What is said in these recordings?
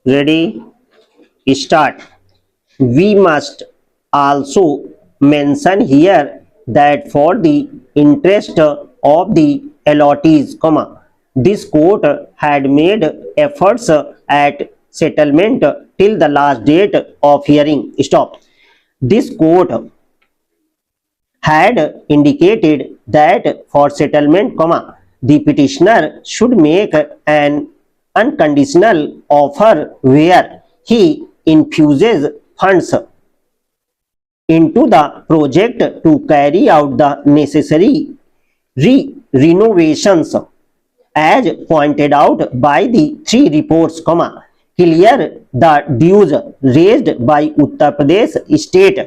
Ready? Start. We must also mention here that for the interest of the allottees, this court had made efforts at settlement till the last date of hearing. Stop. This court had indicated that for settlement, the petitioner should make an unconditional offer where he infuses funds into the project to carry out the necessary renovations as pointed out by the three reports, clear the dues raised by Uttar Pradesh State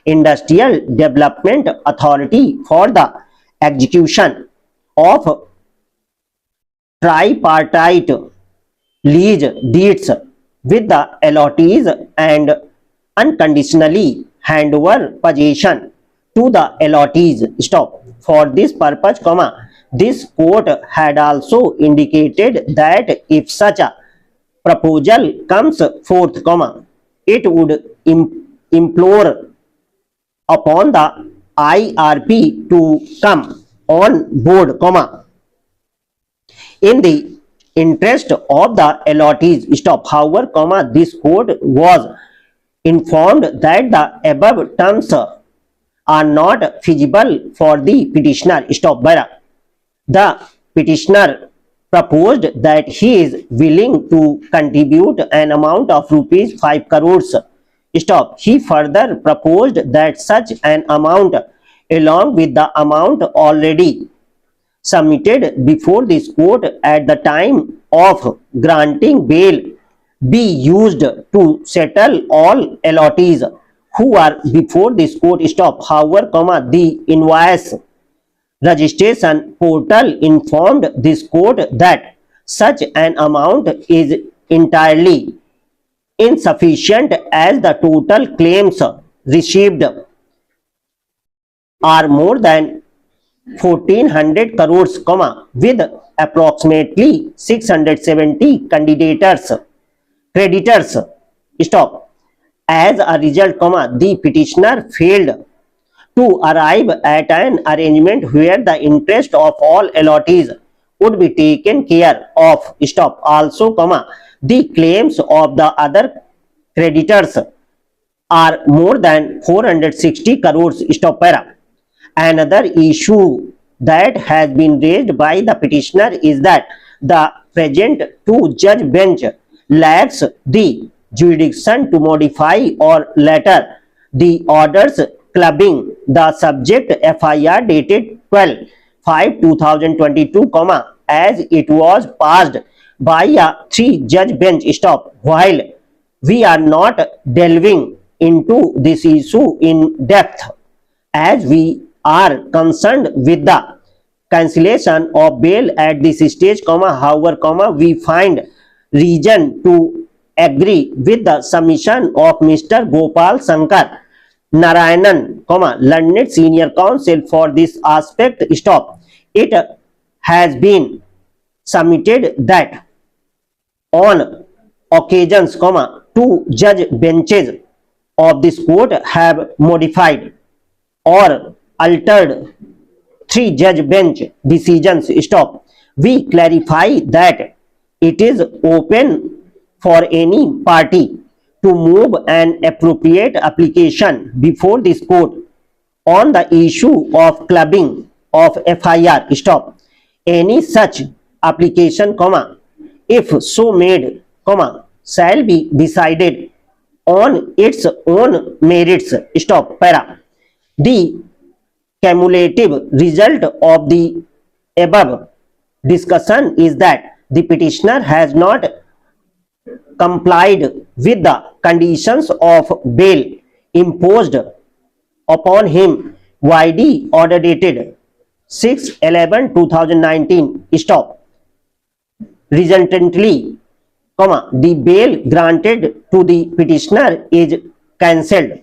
Industrial Development Authority for the execution of tripartite lease deeds with the allottees and unconditionally handover possession to the allottees. Stop. For this purpose, this court had also indicated that if such a proposal comes forth, it would implore upon the IRP to come on board, in the interest of the allottees. Stop. However, this court was informed that the above terms are not feasible for the petitioner. Stop. The petitioner proposed that he is willing to contribute an amount of rupees 5 crores. Stop. He further proposed that such an amount, along with the amount already submitted before this court at the time of granting bail, be used to settle all allottees who are before this court. Stop. However, the Invoice Registration Portal informed this court that such an amount is entirely insufficient as the total claims received are more than 1400 crores, with approximately 670 creditors. Stop. As a result, the petitioner failed to arrive at an arrangement where the interest of all allottees would be taken care of. Stop. Also, the claims of the other creditors are more than 460 crores. Stop. Another issue that has been raised by the petitioner is that the present two-judge bench lacks the jurisdiction to modify or alter the orders clubbing the subject FIR dated 12/5/2022, as it was passed by a three-judge bench. Stop. While we are not delving into this issue in depth, as we are concerned with the cancellation of bail at this stage, however, we find reason to agree with the submission of Mr. Gopal Sankar Narayanan, learned senior counsel for this aspect. Stop. It has been submitted that on occasions, two judge benches of this court have modified or altered three-judge bench decisions. Stop. We clarify that it is open for any party to move an appropriate application before this court on the issue of clubbing of FIR. Stop. Any such application, if so made, shall be decided on its own merits. Stop. The cumulative result of the above discussion is that the petitioner has not complied with the conditions of bail imposed upon him vide order dated 6/11/2019. Stop. Resultantly, the bail granted to the petitioner is cancelled.